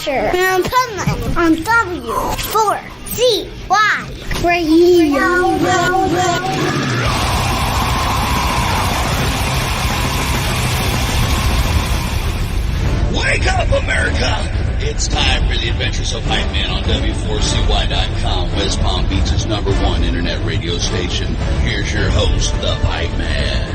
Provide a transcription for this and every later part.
Thrasher and Pipeman on W4CY Radio. Wake up, America! It's time for the adventures of Pipeman on W4CY.com, West Palm Beach's #1 internet radio station. Here's your host, the Pipeman.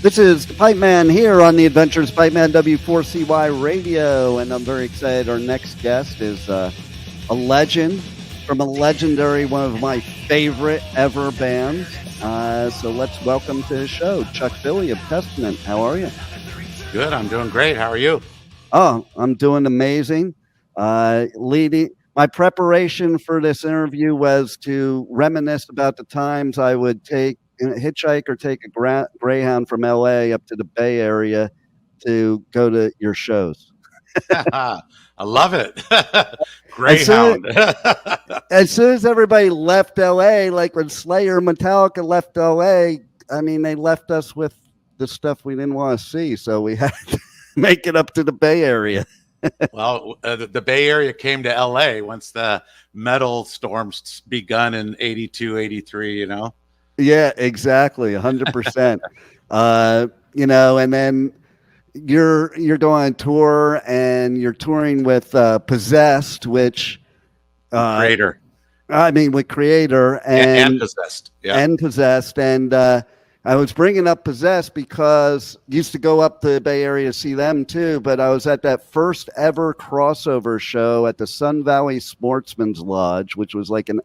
This is the Pipeman here on the Adventures Pipeman W4CY Radio, and I'm very excited. Our next guest is a legend from a legendary, one of my favorite ever bands. So let's welcome to the show, Chuck Billy of Testament. How are you? Good. I'm doing great. How are you? Oh, I'm doing amazing. My preparation for this interview was to reminisce about the times I would hitchhike or take a Greyhound from LA up to the Bay Area to go to your shows. I love it. Greyhound. As soon as everybody left LA, like when Slayer, Metallica left LA, I mean, they left us with the stuff we didn't want to see. So we had to make it up to the Bay Area. Well, the Bay Area came to LA once the metal storms begun in 82, 83, you know? Yeah, exactly. 100%. And then you're going on tour and you're touring with Possessed, which KREATOR. With KREATOR and Possessed. Yeah. And Possessed. And I was bringing up Possessed because I used to go up to the Bay Area to see them too, but I was at that first ever crossover show at the Sun Valley Sportsman's Lodge, which was like an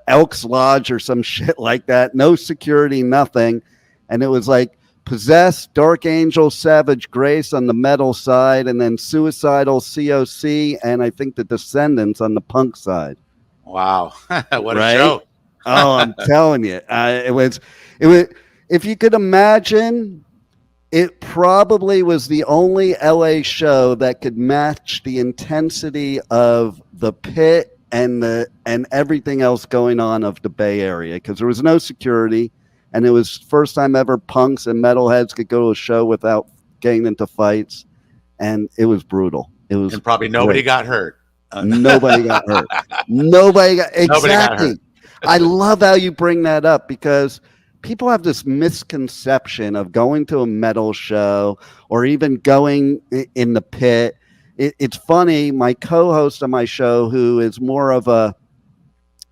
Elks Lodge or some shit like that. No security, nothing. And it was like Possessed, Dark Angel, Savage Grace on the metal side, and then Suicidal, COC, and I think the Descendants on the punk side. Wow. What a show. Oh, I'm telling you. It was, if you could imagine, it probably was the only LA show that could match the intensity of the Pit and everything else going on of the Bay Area, because there was no security, and it was first time ever punks and metalheads could go to a show without getting into fights, and it was brutal. It was, and probably nobody got hurt. Nobody got hurt. Nobody got hurt. I love how you bring that up, because people have this misconception of going to a metal show or even going in the Pit. It's funny, my co-host on my show, who is more of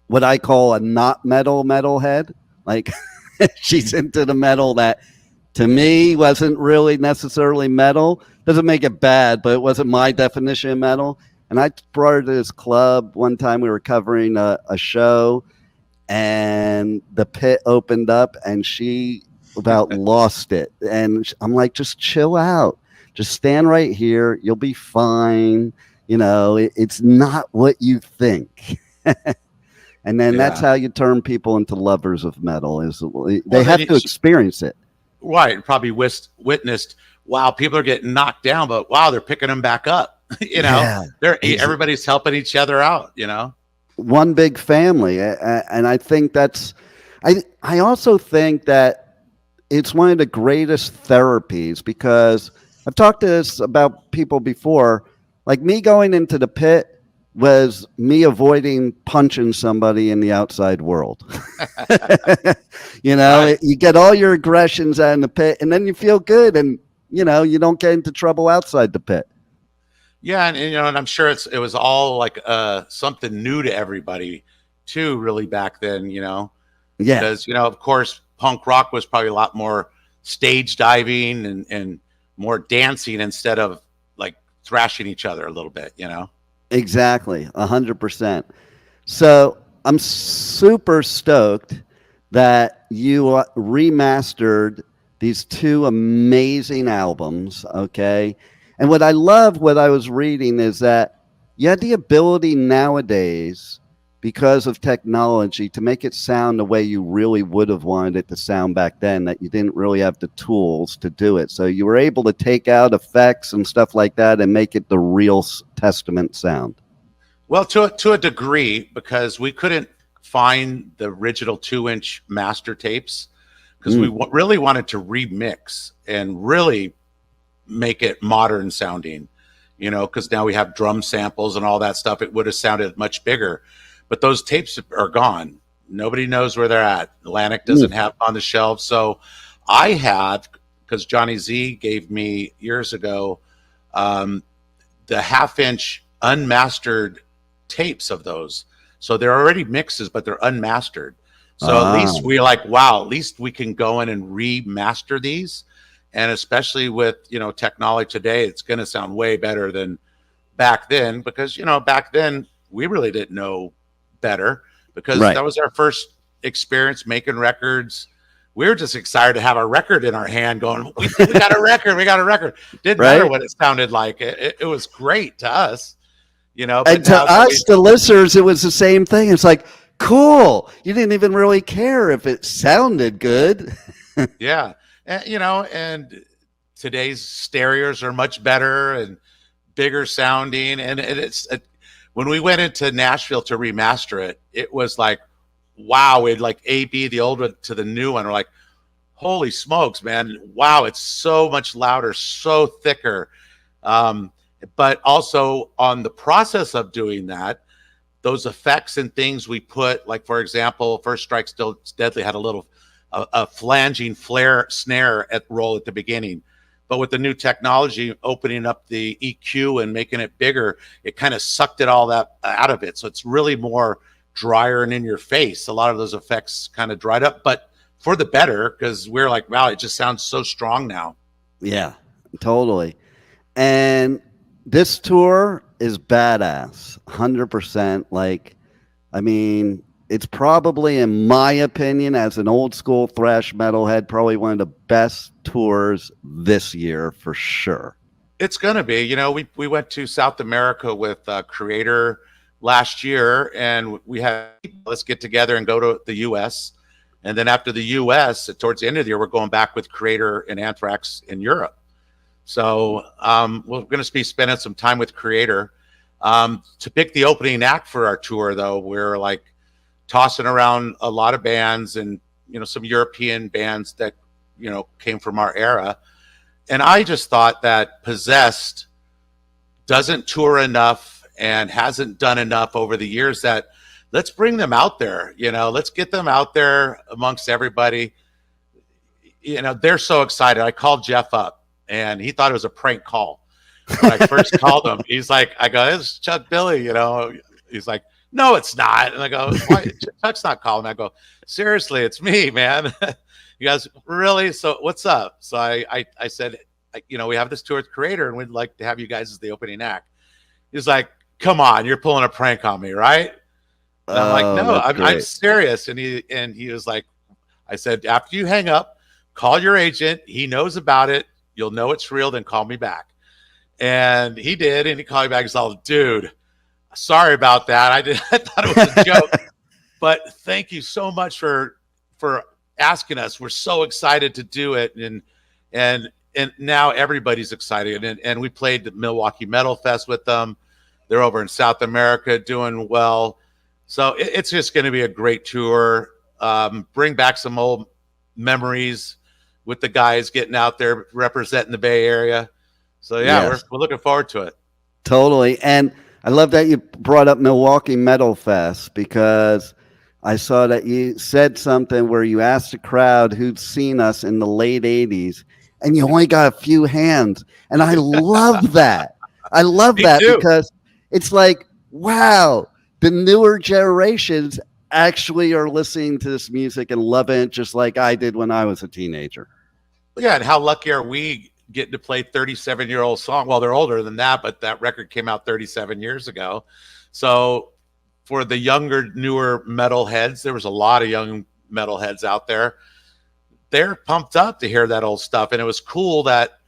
what I call a not metalhead, like she's into the metal that to me wasn't really necessarily metal. Doesn't make it bad, but it wasn't my definition of metal. And I brought her to this club one time. We were covering a show, and the Pit opened up, and she about lost it. And I'm like, just chill out. Just stand right here. You'll be fine. You know, it's not what you think. And then that's how you turn people into lovers of metal. They have to experience it. Right. Probably witnessed, wow, people are getting knocked down, but wow, they're picking them back up. Everybody's helping each other out, you know? One big family. And I think I also think that it's one of the greatest therapies, because I've talked to this about people before. Like, me going into the Pit was me avoiding punching somebody in the outside world. Right. You get all your aggressions out in the Pit, and then you feel good, and you don't get into trouble outside the Pit. Yeah, and I'm sure it was all like something new to everybody too, really, back then, Yeah. Because, of course, punk rock was probably a lot more stage diving and more dancing instead of like thrashing each other a little bit, Exactly, 100%. So I'm super stoked that you remastered these two amazing albums, okay? And what I love, what I was reading, is that you had the ability nowadays, because of technology to make it sound the way you really would have wanted it to sound back then, that you didn't really have the tools to do it. So you were able to take out effects and stuff like that and make it the real Testament sound. Well, to a degree, because we couldn't find the original 2-inch master tapes, because we really wanted to remix and really make it modern sounding, you know, because now we have drum samples and all that stuff. It would have sounded much bigger, but those tapes are gone. Nobody knows where they're at. Atlantic doesn't have them on the shelf. So I have, because Johnny Z gave me years ago, the 1/2-inch unmastered tapes of those. So they're already mixes, but they're unmastered. So at least we're like, wow, at least we can go in and remaster these. And especially with, you know, technology today, it's going to sound way better than back then, because, you know, back then we really didn't know better, because that was our first experience making records. We were just excited to have a record in our hand going, we got a record, we got a record. Didn't matter what it sounded like. It was great to us, you know. And to us, the listeners, it was the same thing. It's like, cool. You didn't even really care if it sounded good. Yeah. And, you know, and today's stereos are much better and bigger sounding. And it's when we went into Nashville to remaster it, it was like, wow, we'd like AB, the old one to the new one. We're like, holy smokes, man. Wow, it's so much louder, so thicker. But also on the process of doing that, those effects and things we put, like, for example, First Strike Still Deadly had a little a flanging flare snare roll at the beginning. But with the new technology, opening up the EQ and making it bigger, it kind of sucked it all that out of it. So it's really more drier and in your face. A lot of those effects kind of dried up, but for the better, because we're like, wow, it just sounds so strong now. Yeah, totally. And this tour is badass, 100%. Like, I mean, it's probably, in my opinion, as an old school thrash metalhead, probably one of the best tours this year for sure. It's going to be. You know, we went to South America with KREATOR last year, and we had, let's get together and go to the U.S. And then after the U.S., towards the end of the year, we're going back with KREATOR and Anthrax in Europe. So we're going to be spending some time with KREATOR. To pick the opening act for our tour, though, we're like tossing around a lot of bands and, you know, some European bands that, you know, came from our era. And I just thought that Possessed doesn't tour enough and hasn't done enough over the years, that let's bring them out there, you know, let's get them out there amongst everybody. You know, they're so excited. I called Jeff up and he thought it was a prank call. When I first called him, he's like, I go, it's Chuck Billy, you know. He's like, no, it's not. And I go, why? Chuck's not calling. I go, seriously, it's me, man. You guys, really? So what's up? So I said, you know, we have this tour with KREATOR and we'd like to have you guys as the opening act. He's like, come on, you're pulling a prank on me, right? And I'm like, no, I'm serious. And he was like, I said, after you hang up, call your agent. He knows about it. You'll know it's real. Then call me back. And he did. And he called me back. He's all, dude, sorry about that. I thought it was a joke, but thank you so much for asking us. We're so excited to do it. And now everybody's excited. And we played the Milwaukee Metal Fest with them. They're over in South America doing well. So it's just going to be a great tour. Bring back some old memories with the guys getting out there representing the Bay Area. So yeah, yes, we're looking forward to it. Totally. And I love that you brought up Milwaukee Metal Fest, because I saw that you said something where you asked the crowd who'd seen us in the late 80s, and you only got a few hands. And I love that. I love that too, because it's like, wow, the newer generations actually are listening to this music and loving it just like I did when I was a teenager. Yeah, and how lucky are we getting to play 37-year-old song? Well, they're older than that, but that record came out 37 years ago. So for the younger, newer metalheads, there was a lot of young metalheads out there. They're pumped up to hear that old stuff. And it was cool that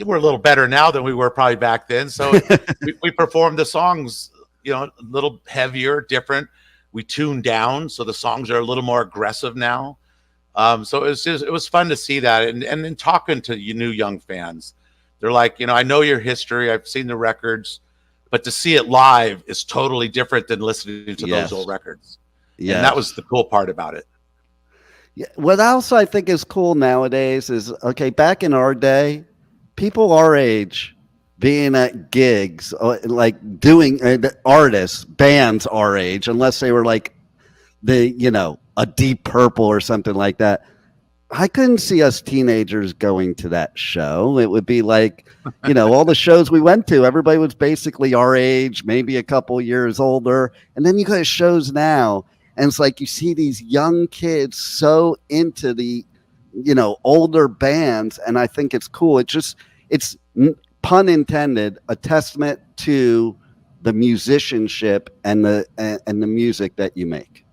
we're a little better now than we were probably back then. So we performed the songs, a little heavier, different. We tuned down, so the songs are a little more aggressive now. So it was fun to see that, and then talking to you new young fans, they're like, I know your history, I've seen the records, but to see it live is totally different than listening to those old records. Yeah, and that was the cool part about it. Yeah. What else I think is cool nowadays is, okay, back in our day, people our age being at gigs, like doing artists, bands our age, unless they were like a Deep Purple or something like that. I couldn't see us teenagers going to that show. It would be like, all the shows we went to, everybody was basically our age, maybe a couple years older. And then you go to shows now, and it's like you see these young kids so into the, older bands. And I think it's cool. It's pun intended, a testament to the musicianship and the music that you make.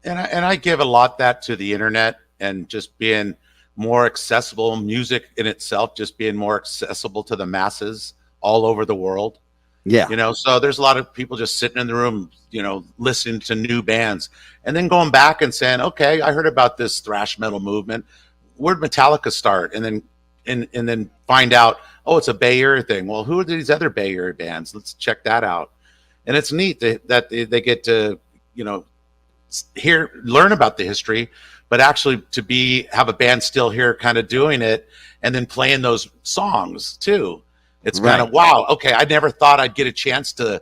And I give a lot that to the internet and just being more accessible, music in itself, just being more accessible to the masses all over the world. Yeah. So there's a lot of people just sitting in the room, listening to new bands and then going back and saying, okay, I heard about this thrash metal movement. Where'd Metallica start? And then find out, oh, it's a Bay Area thing. Well, who are these other Bay Area bands? Let's check that out. And it's neat that they get to, learn about the history, but actually to have a band still here kind of doing it and then playing those songs too. It's kind of, wow, okay, I never thought I'd get a chance to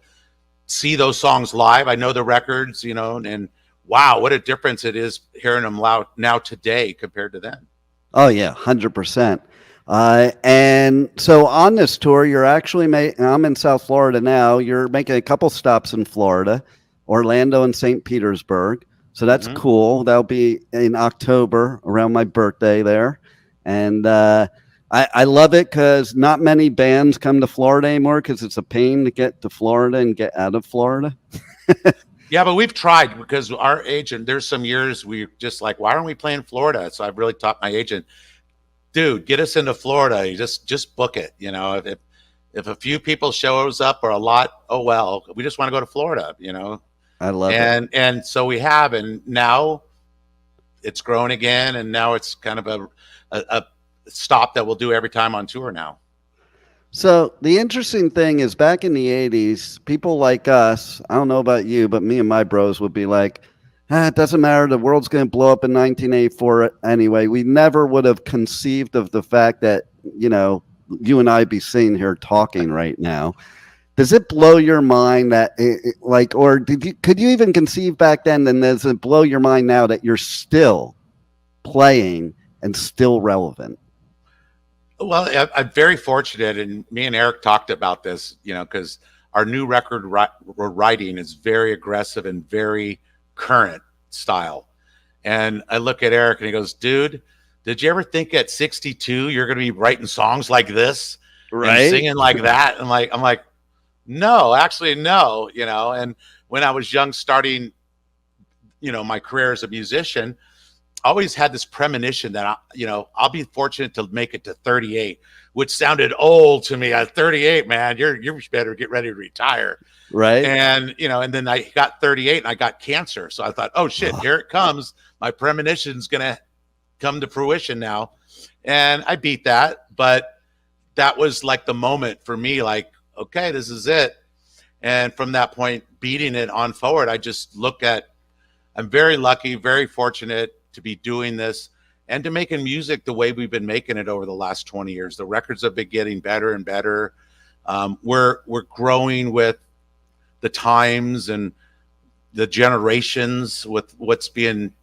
see those songs live. I know the records, and wow, what a difference it is hearing them loud now today compared to then. Oh yeah, 100%. And so on this tour, you're actually I'm in South Florida now. You're making a couple stops in Florida, Orlando and St. Petersburg. So that's cool. That'll be in October around my birthday there. And I love it because not many bands come to Florida anymore because it's a pain to get to Florida and get out of Florida. Yeah, but we've tried because our agent, there's some years we just like, why aren't we playing Florida? So I've really taught my agent, dude, get us into Florida. You just book it. If a few people shows up or a lot, oh, well, we just want to go to Florida, I love it. And so we have, and now it's grown again. And now it's kind of a stop that we'll do every time on tour now. So the interesting thing is back in the 80s, people like us, I don't know about you, but me and my bros would be like, it doesn't matter. The world's going to blow up in 1984 anyway. We never would have conceived of the fact that, you and I be sitting here talking right now. Does it blow your mind that or could you even conceive back then? And does it blow your mind now that you're still playing and still relevant? Well, I'm very fortunate, and me and Eric talked about this, because our new record we're writing is very aggressive and very current style. And I look at Eric and he goes, dude, did you ever think at 62 you're going to be writing songs like this, right? And singing like that? And I'm like, no, actually, no, and when I was young, starting, my career as a musician, I always had this premonition that, I'll be fortunate to make it to 38, which sounded old to me. At 38, man, you better get ready to retire. Right. And, and then I got 38 and I got cancer. So I thought, oh shit, here it comes. My premonition's going to come to fruition now. And I beat that, but that was like the moment for me, like, okay, this is it. And from that point, beating it on forward, I just look at, I'm very lucky, very fortunate to be doing this and to making music the way we've been making it over the last 20 years. The records have been getting better and better. We're growing with the times and the generations with what's being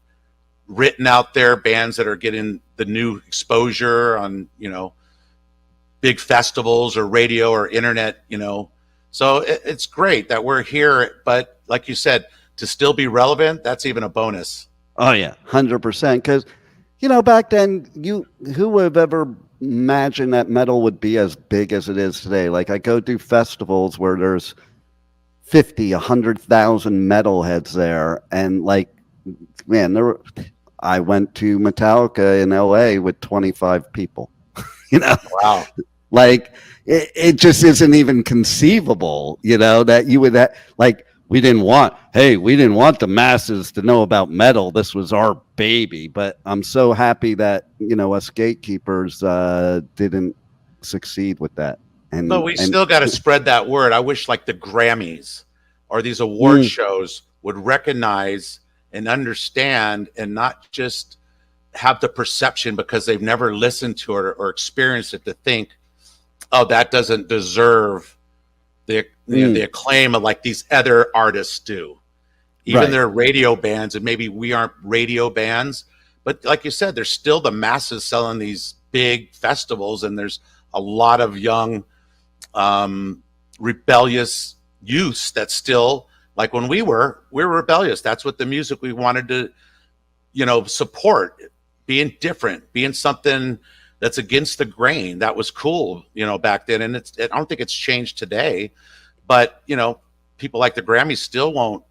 written out there, bands that are getting the new exposure on, big festivals or radio or internet, So it's great that we're here, but like you said, to still be relevant, that's even a bonus. Oh yeah, 100%. Because, back then, who would have ever imagined that metal would be as big as it is today? Like I go to festivals where there's 50, 100,000 metalheads there, and man, I went to Metallica in LA with 25 people. Wow. It just isn't even conceivable, that you would we didn't want the masses to know about metal. This was our baby. But I'm so happy that, us gatekeepers didn't succeed with that. But we still got to spread that word. I wish like the Grammys or these award shows would recognize and understand and not just have the perception because they've never listened to it or experienced it to think, oh, that doesn't deserve the acclaim of like these other artists do. Even their radio bands, and maybe we aren't radio bands, but like you said, there's still the masses selling these big festivals, and there's a lot of young rebellious youths that still, like when we were rebellious. That's what the music we wanted to, support, being different, being something that's against the grain. That was cool, back then. And I don't think it's changed today, but people like the Grammys still won't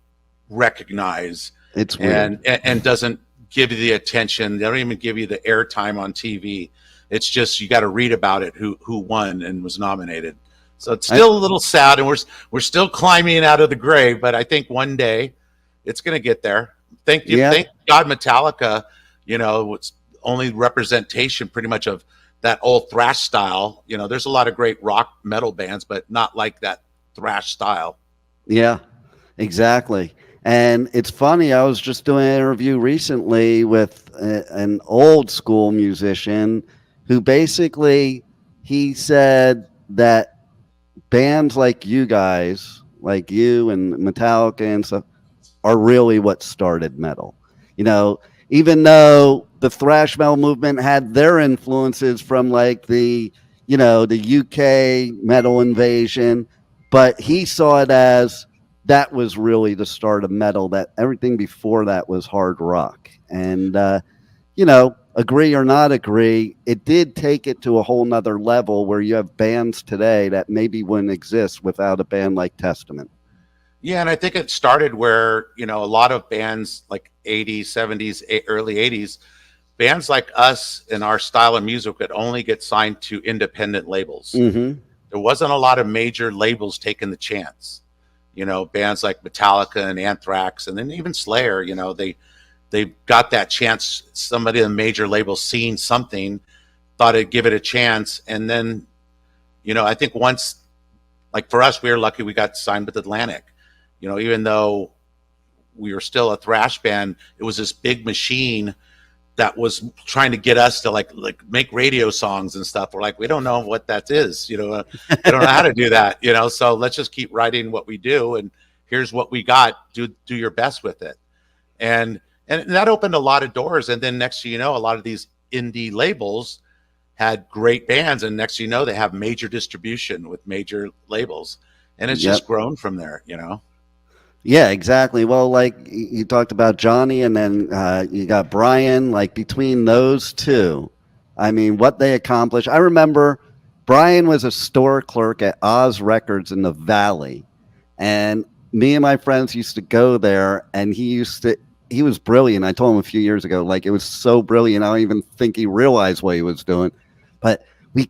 recognize. It's weird. And doesn't give you the attention. They don't even give you the airtime on TV. It's just, you got to read about it, who won and was nominated. So it's still a little sad, and we're still climbing out of the grave, but I think one day it's going to get there. Thank God Metallica, it's only representation pretty much of that old thrash style. There's a lot of great rock metal bands, but not like that thrash style. Yeah, exactly. And it's funny, I was just doing an interview recently with an old school musician who basically, he said that bands like you guys, like you and Metallica and stuff, are really what started metal. Even though the thrash metal movement had their influences from like the UK metal invasion, but he saw it as that was really the start of metal, that everything before that was hard rock. And, agree or not agree, it did take it to a whole nother level where you have bands today that maybe wouldn't exist without a band like Testament. Yeah, and I think it started where, a lot of bands like 80s, 70s, early 80s, bands like us and our style of music could only get signed to independent labels. Mm-hmm. There wasn't a lot of major labels taking the chance. Bands like Metallica and Anthrax, and then even Slayer, they got that chance. Somebody in a major label seeing something, thought it'd give it a chance. And then, I think once, like for us, we were lucky we got signed with Atlantic. Even though we were still a thrash band, it was this big machine that was trying to get us to like make radio songs and stuff. We're like, we don't know what that is. We don't know how to do that, so let's just keep writing what we do. And here's what we got. Do your best with it. And that opened a lot of doors. And then next thing you know, a lot of these indie labels had great bands. And next thing you know, they have major distribution with major labels. And it's just grown from there, Yeah, exactly. Well, like you talked about Johnny, and then you got Brian. Like between those two, I mean, what they accomplished. I remember Brian was a store clerk at Oz Records in the Valley. And me and my friends used to go there, and he was brilliant. I told him a few years ago, like it was so brilliant. I don't even think he realized what he was doing. But we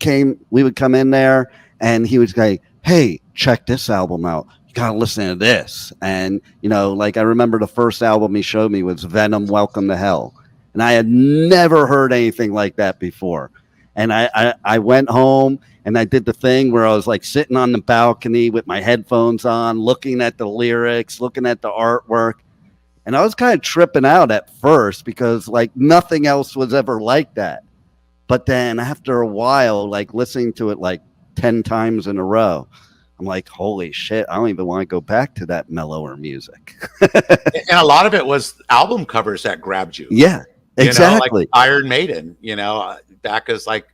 would come in there, and he would say, hey, check this album out. You got to listen to this. And, like I remember the first album he showed me was Venom, Welcome to Hell. And I had never heard anything like that before. And I went home and I did the thing where I was like sitting on the balcony with my headphones on, looking at the lyrics, looking at the artwork. And I was kind of tripping out at first because like nothing else was ever like that. But then after a while, like listening to it like 10 times in a row, I'm like, holy shit, I don't even want to go back to that mellower music. And a lot of it was album covers that grabbed you. Yeah, exactly. Like Iron Maiden, back as like,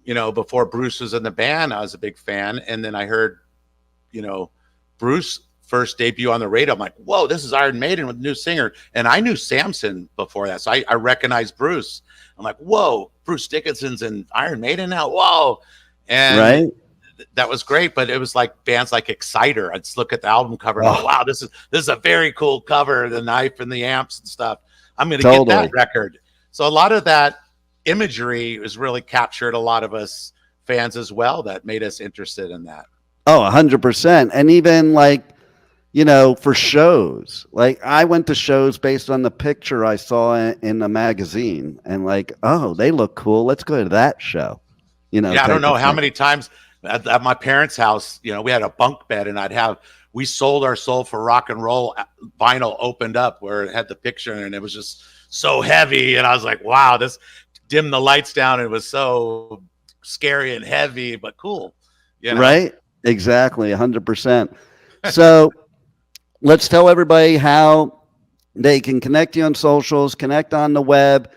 before Bruce was in the band, I was a big fan. And then I heard, Bruce first debut on the radio. I'm like, whoa, this is Iron Maiden with a new singer. And I knew Samson before that. So I recognized Bruce. I'm like, whoa, Bruce Dickinson's in Iron Maiden now. Whoa. And that was great. But it was like bands like Exciter. I'd just look at the album cover and go, wow, this is a very cool cover. The knife and the amps and stuff. I'm going to get that record. So a lot of that imagery was really captured a lot of us fans as well that made us interested in that. Oh, 100%. And even like, for shows. Like I went to shows based on the picture I saw in the magazine, and like, oh, they look cool. Let's go to that show. I don't know how many times at my parents' house, we had a bunk bed, and we sold our soul for rock and roll vinyl opened up where it had the picture, and it was just so heavy. And I was like, wow, this dimmed the lights down. And it was so scary and heavy, but cool. Right. Exactly. 100%. So let's tell everybody how they can connect you on socials, connect on the web,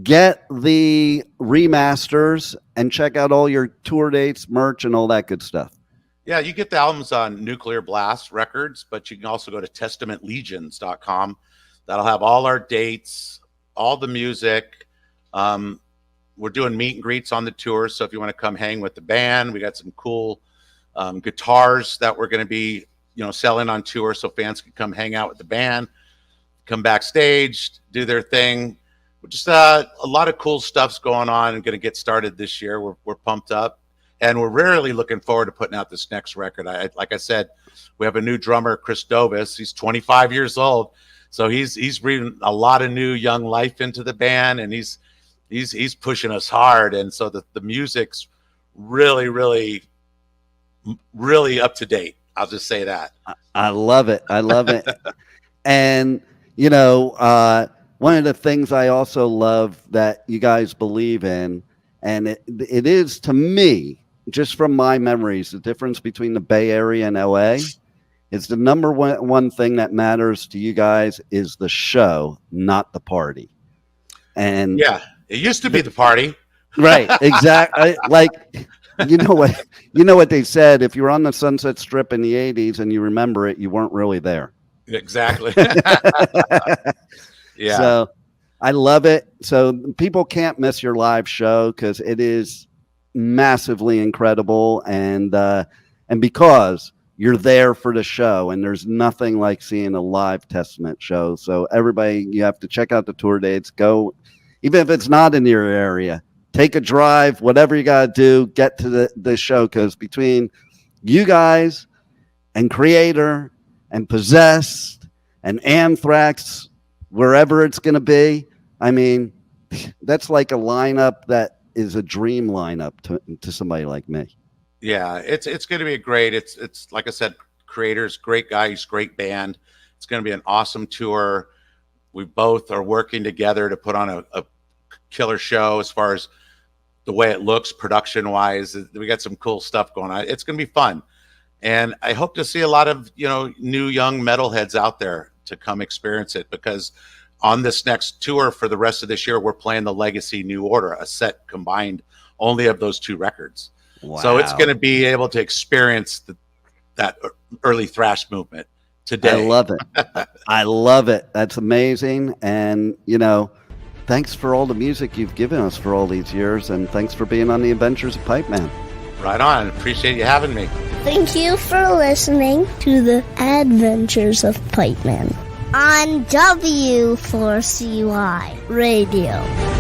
get the remasters, and check out all your tour dates, merch, and all that good stuff. Yeah, you get the albums on Nuclear Blast Records, but you can also go to testamentlegions.com. That'll have all our dates, all the music. We're doing meet and greets on the tour, so if you want to come hang with the band, we got some cool guitars that we're going to be selling on tour, so fans can come hang out with the band, come backstage, do their thing. Just a lot of cool stuff's going on and going to get started this year. We're pumped up, and we're really looking forward to putting out this next record. Like I said, we have a new drummer, Chris Dovis. He's 25 years old, so he's breathing a lot of new young life into the band, and he's pushing us hard. And so the music's really, really, really up to date. I'll just say that. I love it. And one of the things I also love that you guys believe in, and it is to me, just from my memories, the difference between the Bay Area and LA is the number one thing that matters to you guys is the show, not the party. And yeah, it used to be the party. Right. Exactly. Like, you know what they said, if you were on the Sunset Strip in the 80s and you remember it, you weren't really there. Exactly. Yeah. So I love it. So people can't miss your live show because it is massively incredible. And because you're there for the show, and there's nothing like seeing a live Testament show. So everybody, you have to check out the tour dates. Go, even if it's not in your area, take a drive, whatever you got to do, get to the show. Because between you guys and KREATOR and Possessed and Anthrax, wherever it's going to be, I mean, that's like a lineup that is a dream lineup to somebody like me. Yeah, it's going to be great. It's like I said, KREATOR's great guy. He's great band. It's going to be an awesome tour. We both are working together to put on a killer show as far as the way it looks production wise. We got some cool stuff going on. It's going to be fun. And I hope to see a lot of, new young metalheads out there to come experience it, because on this next tour for the rest of this year, we're playing the Legacy New Order, a set combined only of those two records. Wow. So it's going to be able to experience that early thrash movement today. I love it. I love it. That's amazing. And, thanks for all the music you've given us for all these years. And thanks for being on the Adventures of Pipeman. Right on. Appreciate you having me. Thank you for listening to the Adventures of Pipeman on W4CY Radio.